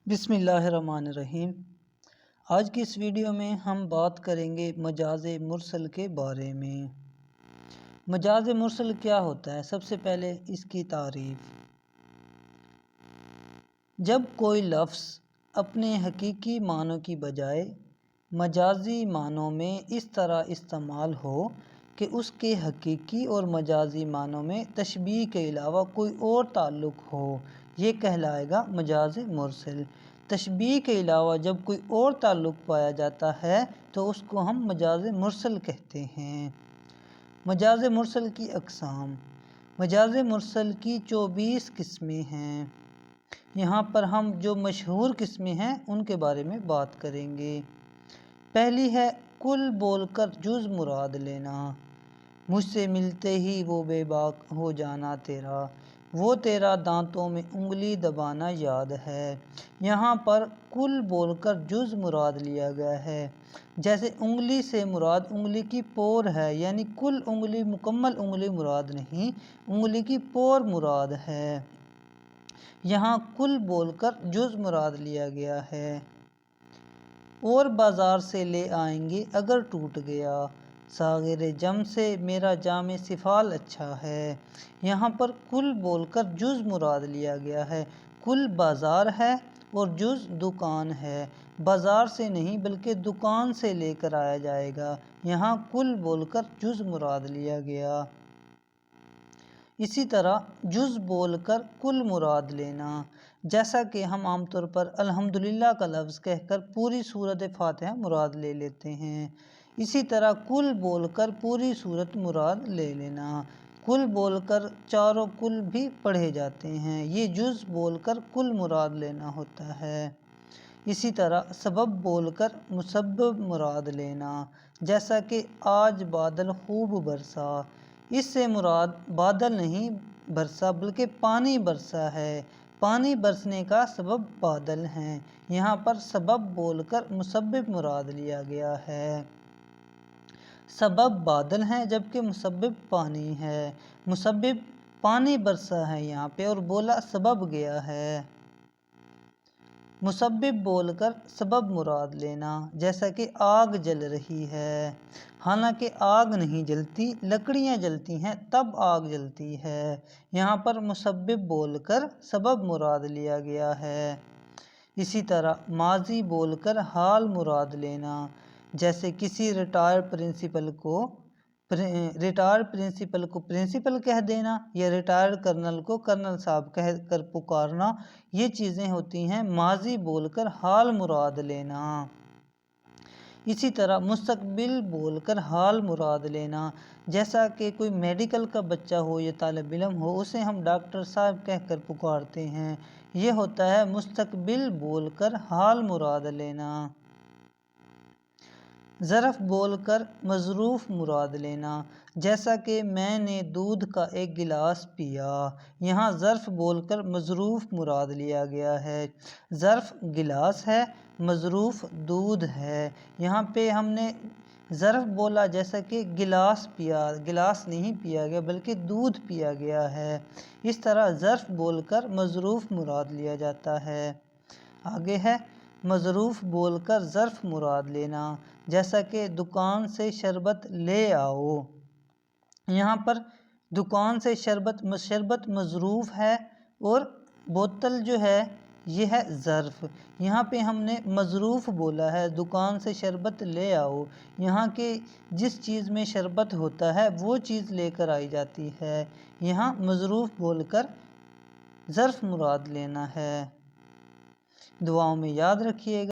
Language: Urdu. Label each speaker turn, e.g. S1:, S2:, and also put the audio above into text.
S1: بسم اللہ الرحمن الرحیم۔ آج کی اس ویڈیو میں ہم بات کریں گے مجاز مرسل کے بارے میں۔ مجاز مرسل کیا ہوتا ہے؟ سب سے پہلے اس کی تعریف۔ جب کوئی لفظ اپنے حقیقی معنوں کی بجائے مجازی معنوں میں اس طرح استعمال ہو کہ اس کے حقیقی اور مجازی معنوں میں تشبیہ کے علاوہ کوئی اور تعلق ہو، یہ کہلائے گا مجاز مرسل۔ تشبیہ کے علاوہ جب کوئی اور تعلق پایا جاتا ہے تو اس کو ہم مجاز مرسل کہتے ہیں۔ مجاز مرسل کی اقسام۔ مجاز مرسل کی 24 قسمیں ہیں۔ یہاں پر ہم جو مشہور قسمیں ہیں ان کے بارے میں بات کریں گے۔ پہلی ہے کل بول کر جز مراد لینا۔ مجھ سے ملتے ہی وہ بے باک ہو جانا تیرا، وہ تیرا دانتوں میں انگلی دبانا یاد ہے۔ یہاں پر کل بول کر جز مراد لیا گیا ہے۔ جیسے انگلی سے مراد انگلی کی پور ہے، یعنی کل انگلی مکمل انگلی مراد نہیں، انگلی کی پور مراد ہے۔ یہاں کل بول کر جز مراد لیا گیا ہے۔ اور بازار سے لے آئیں گے اگر ٹوٹ گیا، ساغر جم سے میرا جام سفال اچھا ہے۔ یہاں پر کل بول کر جز مراد لیا گیا ہے۔ کل بازار ہے اور جز دکان ہے۔ بازار سے نہیں بلکہ دکان سے لے کر آیا جائے گا۔ یہاں کل بول کر جز مراد لیا گیا۔ اسی طرح جز بول کر کل مراد لینا، جیسا کہ ہم عام طور پر الحمدللہ کا لفظ کہہ کر پوری سورۃ فاتحہ مراد لے لیتے ہیں، اسی طرح کل بول کر پوری سورت مراد لے لینا۔ کل بول کر چاروں کل بھی پڑھے جاتے ہیں، یہ جز بول کر کل مراد لینا ہوتا ہے۔ اسی طرح سبب بول کر مسبب مراد لینا، جیسا کہ آج بادل خوب برسا، اس سے مراد بادل نہیں برسا بلکہ پانی برسا ہے، پانی برسنے کا سبب بادل ہیں۔ یہاں پر سبب بول کر مسبب مراد لیا گیا ہے۔ سبب بادل ہیں جبکہ مسبب پانی ہے۔ مسبب پانی برسا ہے یہاں پہ اور بولا سبب گیا ہے۔ مسبب بول کر سبب مراد لینا، جیسا کہ آگ جل رہی ہے، حالانکہ آگ نہیں جلتی، لکڑیاں جلتی ہیں تب آگ جلتی ہے۔ یہاں پر مسبب بول کر سبب مراد لیا گیا ہے۔ اسی طرح ماضی بول کر حال مراد لینا، جیسے کسی ریٹائرڈ پرنسپل کو پرنسپل کہہ دینا یا ریٹائرڈ کرنل کو کرنل صاحب کہہ کر پکارنا، یہ چیزیں ہوتی ہیں ماضی بول کر حال مراد لینا۔ اسی طرح مستقبل بول کر حال مراد لینا، جیسا کہ کوئی میڈیکل کا بچہ ہو یا طالب علم ہو، اسے ہم ڈاکٹر صاحب کہہ کر پکارتے ہیں، یہ ہوتا ہے مستقبل بول کر حال مراد لینا۔ ظرف بول کر مظروف مراد لینا، جیسا کہ میں نے دودھ کا ایک گلاس پیا، یہاں ظرف بول کر مظروف مراد لیا گیا ہے۔ ظرف گلاس ہے، مظروف دودھ ہے۔ یہاں پہ ہم نے ظرف بولا جیسا کہ گلاس پیا، گلاس نہیں پیا گیا بلکہ دودھ پیا گیا ہے، اس طرح ظرف بول کر مظروف مراد لیا جاتا ہے۔ آگے ہے مظروف بول کر ظرف مراد لینا، جیسا کہ دکان سے شربت لے آؤ، یہاں پر دکان سے شربت مظروف ہے اور بوتل جو ہے یہ ہے ظرف۔ یہاں پہ ہم نے مظروف بولا ہے، دکان سے شربت لے آؤ، یہاں کے جس چیز میں شربت ہوتا ہے وہ چیز لے کر آئی جاتی ہے، یہاں مظروف بول کر ظرف مراد لینا ہے۔ دعاؤں میں یاد رکھیے گا۔